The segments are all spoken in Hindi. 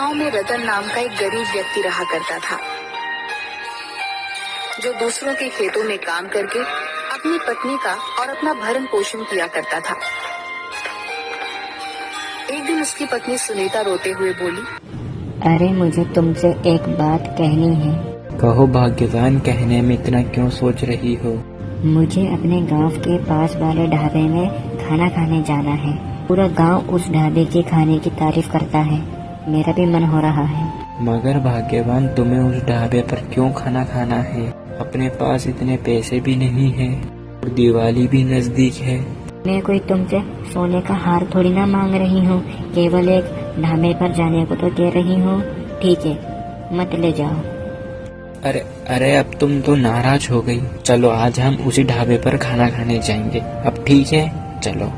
गांव में रतन नाम का एक गरीब व्यक्ति रहा करता था, जो दूसरों के खेतों में काम करके अपनी पत्नी का और अपना भरण पोषण किया करता था। एक दिन उसकी पत्नी सुनीता रोते हुए बोली, अरे मुझे तुमसे एक बात कहनी है। कहो भाग्यवान, कहने में इतना क्यों सोच रही हो? मुझे अपने गांव के पास वाले ढाबे में खाना खाने जाना है। पूरा गांव उस ढाबे के खाने की तारीफ करता है, मेरा भी मन हो रहा है। मगर भाग्यवान, तुम्हें उस ढाबे पर क्यों खाना खाना है? अपने पास इतने पैसे भी नहीं है और दिवाली भी नजदीक है। मैं कोई तुमसे सोने का हार थोड़ी ना मांग रही हूँ, केवल एक ढाबे पर जाने को तो कह रही हूँ। ठीक है, मत ले जाओ। अरे अरे, अब तुम तो नाराज हो गई। चलो आज हम उसी ढाबे पर खाना खाने जाएंगे। अब ठीक है, चलो।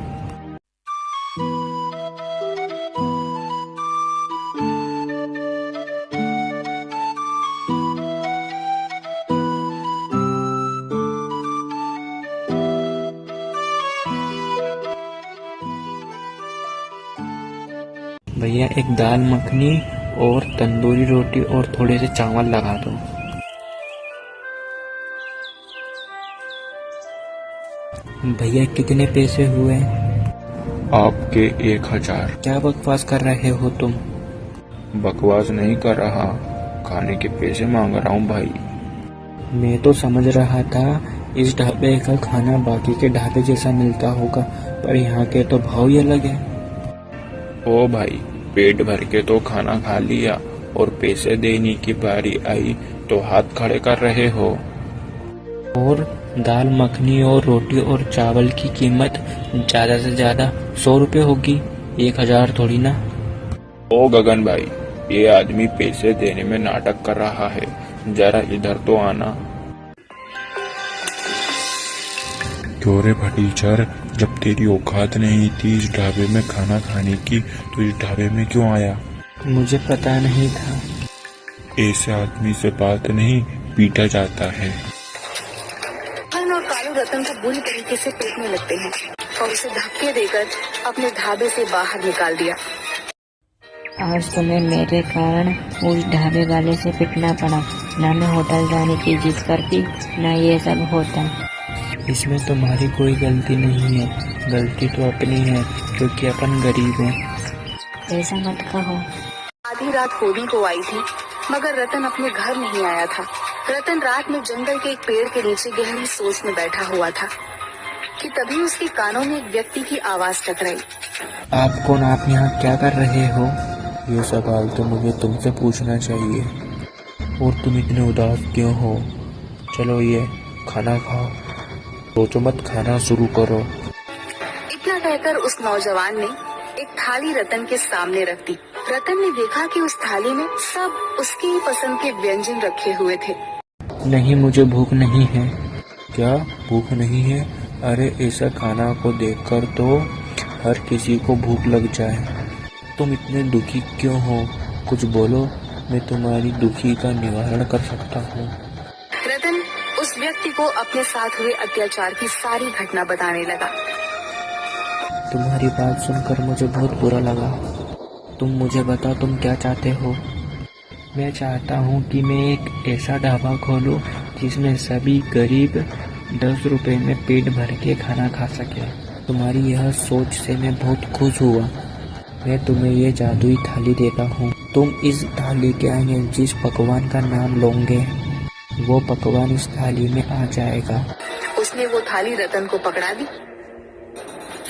भैया, एक दाल मखनी और तंदूरी रोटी और थोड़े से चावल लगा दो। भैया, कितने पैसे हुए? आपके 1000। क्या बकवास कर रहे हो तुम? बकवास नहीं कर रहा, खाने के पैसे मांग रहा हूँ भाई। मैं तो समझ रहा था इस ढाबे का खाना बाकी के ढाबे जैसा मिलता होगा, पर यहाँ के तो भाव ही अलग है। ओ भाई, पेट भर के तो खाना खा लिया और पैसे देने की बारी आई तो हाथ खड़े कर रहे हो। और दाल मखनी और रोटी और चावल की कीमत ज्यादा से ज्यादा 100 रुपये होगी, 1000 थोड़ी ना। ओ गगन भाई, ये आदमी पैसे देने में नाटक कर रहा है, जरा इधर तो आना। क्यों रे भटीचर, जब तेरी औकात नहीं थी इस ढाबे में खाना खाने की तो इस ढाबे में क्यों आया? मुझे पता नहीं था। ऐसे आदमी से बात नहीं, पीटा जाता है। फन और कालू रतन को बुरी तरीके से पीटने लगते हैं और उसे धक्के देकर अपने ढाबे से बाहर निकाल दिया। आज तुम्हें मेरे कारण उस ढाबे वाले से पिटना पड़ा। ना मैं होटल जाने की जिद करती, ना ये सब होता। इसमें तुम्हारी कोई गलती नहीं है, गलती तो अपनी है क्योंकि अपन गरीब हैं। ऐसा मत कहो। आधी रात होने को आई थी, मगर रतन अपने घर नहीं आया था। रतन रात में जंगल के एक पेड़ के नीचे गहरी सोच में बैठा हुआ था कि तभी उसके कानों में एक व्यक्ति की आवाज टकराई। आप कौन? आप यहाँ क्या कर रहे हो? ये सवाल तो मुझे तुमसे पूछना चाहिए। और तुम इतने उदास क्यों हो? चलो ये खाना खाओ, सोचो मत, खाना शुरू करो। इतना कहकर उस नौजवान ने एक थाली रतन के सामने रख दी। रतन ने देखा कि उस थाली में सब उसकी ही पसंद के व्यंजन रखे हुए थे। नहीं, मुझे भूख नहीं है। क्या भूख नहीं है? अरे ऐसा खाना को देखकर तो हर किसी को भूख लग जाए। तुम इतने दुखी क्यों हो? कुछ बोलो, मैं तुम्हारी दुखी का निवारण कर सकता हूँ। रतन उस व्यक्ति को अपने साथ हुए अत्याचार की सारी घटना बताने लगा। तुम्हारी बात सुनकर मुझे बहुत बुरा लगा। तुम मुझे बताओ, तुम क्या चाहते हो? मैं चाहता हूँ कि मैं एक ऐसा ढाबा खोलूँ जिसमें सभी गरीब 10 रुपए में पेट भर के खाना खा सके। तुम्हारी यह सोच से मैं बहुत खुश हुआ। मैं तुम्हें ये जादुई थाली देता हूँ। तुम इस थाली के आगे जिस पकवान का नाम लोगे वो पकवान इस थाली में आ जाएगा। उसने वो थाली रतन को पकड़ा दी।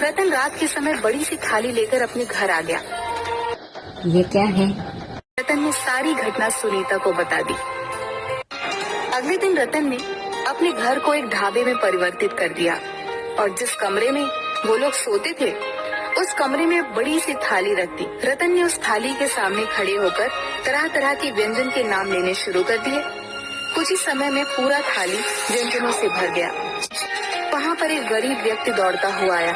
रतन रात के समय बड़ी सी थाली लेकर अपने घर आ गया। ये क्या है? रतन ने सारी घटना सुनीता को बता दी। अगले दिन रतन ने अपने घर को एक ढाबे में परिवर्तित कर दिया और जिस कमरे में वो लोग सोते थे उस कमरे में बड़ी सी थाली रख दी। रतन ने उस थाली के सामने खड़े होकर तरह तरह के व्यंजन के नाम लेने शुरू कर दिए। कुछ ही समय में पूरा थाली व्यंजनों से भर गया। वहाँ पर एक गरीब व्यक्ति दौड़ता हुआ आया।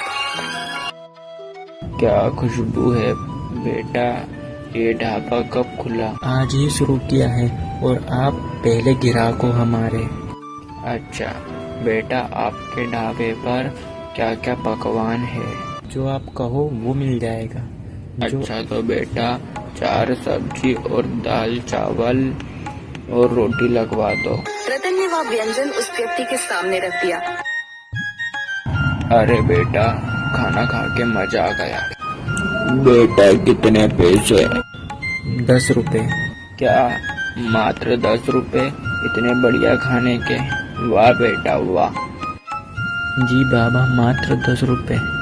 क्या खुशबू है बेटा, ये ढाबा कब खुला? आज ही शुरू किया है और आप पहले ग्राहक हो हमारे। अच्छा बेटा, आपके ढाबे पर क्या क्या पकवान है? जो आप कहो वो मिल जाएगा। अच्छा तो बेटा, 4 सब्जी और दाल चावल और रोटी लगवा दो। रतन ने वह व्यंजन उस व्यक्ति के सामने रख दिया। अरे बेटा, खाना खा के मजा आ गया। बेटा कितने पैसे? 10 रुपए। क्या मात्र 10 रुपए इतने बढ़िया खाने के? वाह बेटा वाह। जी बाबा, मात्र 10 रुपए।